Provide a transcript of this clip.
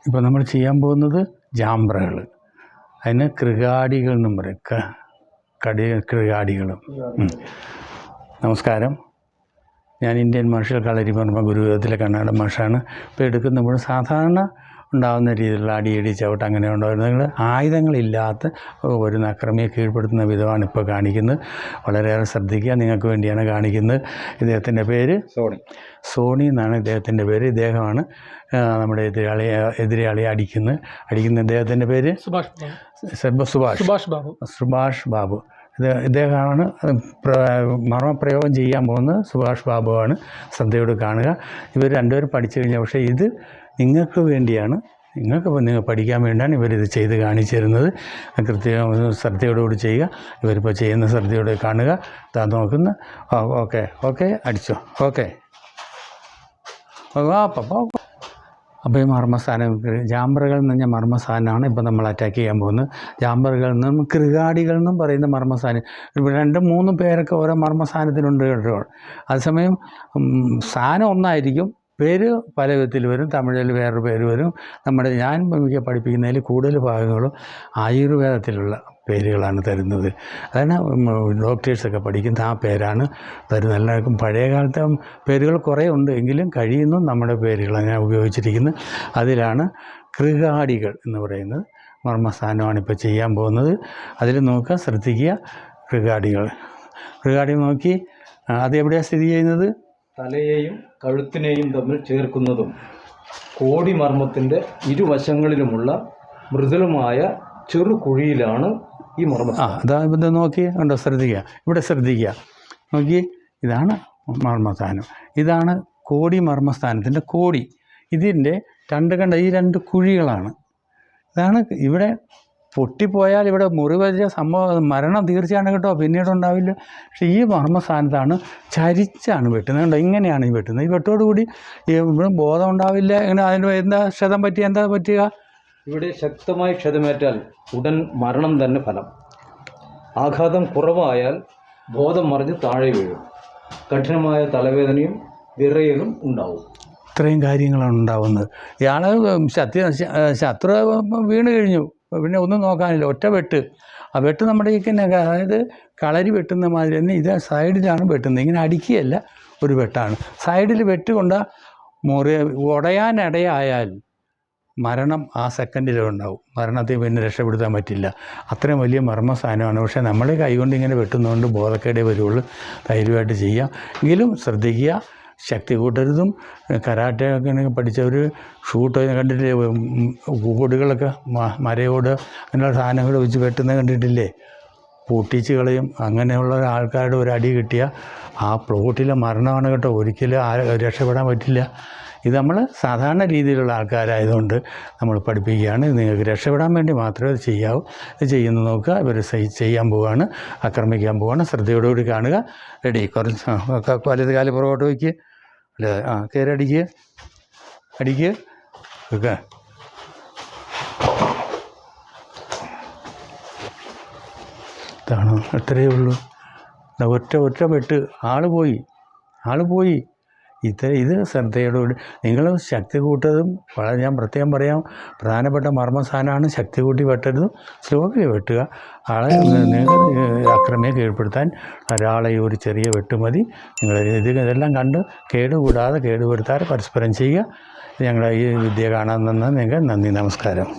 ഇപ്പോൾ നമ്മൾ ചെയ്യാൻ പോകുന്നത് ജാമ്പ്രകൾ, അതിന് കൃഗാടികൾ എന്നും പറയും. കൃഗാടികളും. നമസ്കാരം, ഞാൻ ഇന്ത്യൻ മാർഷൽ കളരിവർമ്മ ഗുരുകുലത്തിലെ കർണാടക മാഷാണ്. ഇപ്പോൾ എടുക്കുമ്പോൾ സാധാരണ ഉണ്ടാകുന്ന രീതിയിലുള്ള അടിയടി ചവിട്ട് അങ്ങനെ ഉണ്ടാകുന്നത് ആയുധങ്ങളില്ലാത്ത ഒരു അക്രമിയെ കീഴ്പ്പെടുത്തുന്ന വിധമാണ് ഇപ്പോൾ കാണിക്കുന്നത്. വളരെയേറെ ശ്രദ്ധിക്കുക, നിങ്ങൾക്ക് വേണ്ടിയാണ് കാണിക്കുന്നത്. ഇദ്ദേഹത്തിൻ്റെ പേര് സോണി എന്നാണ് ഇദ്ദേഹത്തിൻ്റെ പേര്. ഇദ്ദേഹമാണ് നമ്മുടെ എതിരാളിയെ അടിക്കുന്ന ഇദ്ദേഹത്തിൻ്റെ പേര് സുഭാഷ് ബാബു. ഇദ്ദേഹമാണ് മർമ്മപ്രയോഗം ചെയ്യാൻ പോകുന്നത്. സുഭാഷ് ബാബുവാണ്. ശ്രദ്ധയോട് കാണുക. ഇവർ രണ്ടുപേരും പഠിച്ചു കഴിഞ്ഞാൽ, പക്ഷേ ഇത് നിങ്ങൾക്ക് വേണ്ടിയാണ്, നിങ്ങൾ പഠിക്കാൻ വേണ്ടിയാണ് ഇവരിത് ചെയ്ത് കാണിച്ചു തരുന്നത്. കൃത്യം ശ്രദ്ധയോടുകൂടി ചെയ്യുക. ഇവരിപ്പോൾ ചെയ്യുന്ന ശ്രദ്ധയോടെ കാണുക. താ നോക്കുന്ന ഓക്കെ അടിച്ചോ. ഓക്കെ അപ്പോൾ ഈ മർമ്മസ്ഥാനം ജാമ്പറുകൾ എന്ന് പറഞ്ഞാൽ മർമ്മസ്ഥാനമാണ് ഇപ്പോൾ നമ്മൾ അറ്റാക്ക് ചെയ്യാൻ പോകുന്നത്. ജാമ്പറുകൾ എന്നും കൃഗാടികൾ എന്നും പറയുന്ന മർമ്മസ്ഥാനം. 2-3 പേരൊക്കെ ഓരോ മർമ്മസ്ഥാനത്തിനുണ്ട് കേട്ടോ. അതേസമയം സ്ഥാനം ഒന്നായിരിക്കും, പേര് പല വിധത്തിൽ വരും. തമിഴിൽ വേറൊരു പേര് വരും. ഞാൻ പഠിപ്പിക്കുന്നതിൽ കൂടുതൽ ഭാഗങ്ങളും ആയുർവേദത്തിലുള്ള പേരുകളാണ് തരുന്നത്. അതാണ് ഡോക്ടേഴ്സൊക്കെ പഠിക്കുന്ന ആ പേരാണ് തരുന്നത്. എല്ലാവർക്കും പഴയ കാലത്തെ പേരുകൾ കുറേ ഉണ്ട്, എങ്കിലും കഴിയുന്നു നമ്മുടെ പേരുകളാണ് ഞാൻ ഉപയോഗിച്ചിരിക്കുന്നത്. അതിലാണ് കൃഗാടികൾ എന്ന് പറയുന്നത് മർമ്മസ്ഥാനമാണ് ഇപ്പോൾ ചെയ്യാൻ പോകുന്നത്. അതിൽ നോക്കുക, ശ്രദ്ധിക്കുക. കൃഗാടി നോക്കി. അത് എവിടെയാണ് സ്ഥിതി ചെയ്യുന്നത്? തലയെയും കഴുത്തിനെയും തമ്മിൽ ചേർക്കുന്നതും കോടിമർമ്മത്തിൻ്റെ ഇരുവശങ്ങളിലുമുള്ള മൃദുലമായ ചെറു കുഴിയിലാണ് ഈ മർമ്മം. അതാ ഇത് നോക്കി കണ്ടോ, ശ്രദ്ധിക്കുക. ഇവിടെ ശ്രദ്ധിക്കുക, നോക്കി. ഇതാണ് മർമ്മസ്ഥാനം. ഇതാണ് കോടി മർമ്മസ്ഥാനത്തിൻ്റെ കോടി. ഇതിൻ്റെ ഈ 2 കുഴികളാണ്. ഇതാണ് ഇവിടെ പൊട്ടിപ്പോയാൽ ഇവിടെ മുറിവലിച്ച സംഭവം മരണം തീർച്ചയാണ് കേട്ടോ, പിന്നീട് ഉണ്ടാവില്ല. പക്ഷേ ഈ മർമ്മസ്ഥാനത്താണ് ചരിച്ചാണ് വെട്ടുന്നത്. കണ്ടോ, ഇങ്ങനെയാണ് ഈ വെട്ടുന്നത്. ഈ വെട്ടോടുകൂടി ഇവിടെ ബോധം ഉണ്ടാവില്ല. ഇങ്ങനെ അതിന് എന്താ ക്ഷതം പറ്റിയ എന്താ പറ്റുക? ഇവിടെ ശക്തമായി ക്ഷതമേറ്റാൽ ഉടൻ മരണം തന്നെ ഫലം. ആഘാതം കുറവായാൽ ബോധം മറിഞ്ഞ് താഴെ വീഴും. കഠിനമായ തലവേദനയും വിറയലും ഉണ്ടാവും. ഇത്രയും കാര്യങ്ങളാണ് ഉണ്ടാവുന്നത്. ഇയാൾ ശത്രു വീണ് കഴിഞ്ഞു, പിന്നെ ഒന്നും നോക്കാനില്ല, ഒറ്റ വെട്ട്. ആ വെട്ട് നമ്മുടെ അതായത് കളരി വെട്ടുന്ന മാതിരി തന്നെ ഇത് സൈഡിലാണ് വെട്ടുന്നത്. ഇങ്ങനെ അടിക്കുകയല്ല, ഒരു വെട്ടാണ്. സൈഡിൽ വെട്ടുകൊണ്ട് ഉടയാനിടയായാൽ മരണം ആ സെക്കൻഡിലും ഉണ്ടാവും. മരണത്തെ പിന്നെ രക്ഷപ്പെടുത്താൻ പറ്റില്ല. അത്രയും വലിയ മർമ്മസ്ഥാനമാണ്. പക്ഷേ നമ്മൾ കൈകൊണ്ട് ഇങ്ങനെ വെട്ടുന്നതുകൊണ്ട് ബോധക്കേടേ വരുള്ളൂ. ധൈര്യമായിട്ട് ചെയ്യാം. എങ്കിലും ശ്രദ്ധിക്കുക, ശക്തി കൂട്ടരുതും. കരാട്ടയൊക്കെ പഠിച്ചവർ ഷൂട്ട് കണ്ടിട്ടില്ലേ? ഓടുകളൊക്കെ മരയോട് അങ്ങനെയുള്ള സാധനങ്ങൾ വെച്ച് വെട്ടുന്നത് കണ്ടിട്ടില്ലേ? പൊട്ടിച്ച് അങ്ങനെയുള്ള ആൾക്കാരുടെ ഒരു അടി കിട്ടിയ ആ പ്ലോട്ടിലെ മരണമാണ് കേട്ടോ. ഒരിക്കലും രക്ഷപ്പെടാൻ പറ്റില്ല. ഇത് നമ്മൾ സാധാരണ രീതിയിലുള്ള ആൾക്കാരായതുകൊണ്ട് നമ്മൾ പഠിപ്പിക്കുകയാണ്. നിങ്ങൾക്ക് രക്ഷപ്പെടാൻ വേണ്ടി മാത്രമേ ഇത് ചെയ്യാവൂ. ഇത് ചെയ്യുന്ന നോക്കുക. ഇവർ ചെയ്യാൻ പോവുകയാണ്, ആക്രമിക്കാൻ പോവുകയാണ്. ശ്രദ്ധയോടുകൂടി കാണുക. റെഡി. കുറച്ച് വലത് കാല് പുറകോട്ട് വയ്ക്കുക. അല്ലേ, കയറി അടിക്കുക. ഓക്കെ. ഇതാണോ? എത്രയേ ഉള്ളൂ. ഒറ്റ വെട്ട്. ആൾ പോയി. ഇത് ശ്രദ്ധയോടുകൂടി നിങ്ങൾ ശക്തി കൂട്ടതും ഞാൻ പ്രത്യേകം പറയാം, പ്രധാനപ്പെട്ട മർമ്മസ്ഥാനമാണ്. ശക്തി കൂട്ടി വെട്ടരുത്, സ്ലോലി വെട്ടുക. നിങ്ങൾ അക്രമിയെ കീഴ്പ്പെടുത്താൻ ഒരാളെ ഒരു ചെറിയ വെട്ട് മതി. നിങ്ങൾ ഇതെല്ലാം കണ്ട് കേടുകൂടാതെ കേടുവരുത്താതെ പരസ്പരം ചെയ്യുക. ഞങ്ങളെ ഈ വിദ്യ കാണാൻ നിങ്ങൾക്ക് നന്ദി, നമസ്കാരം.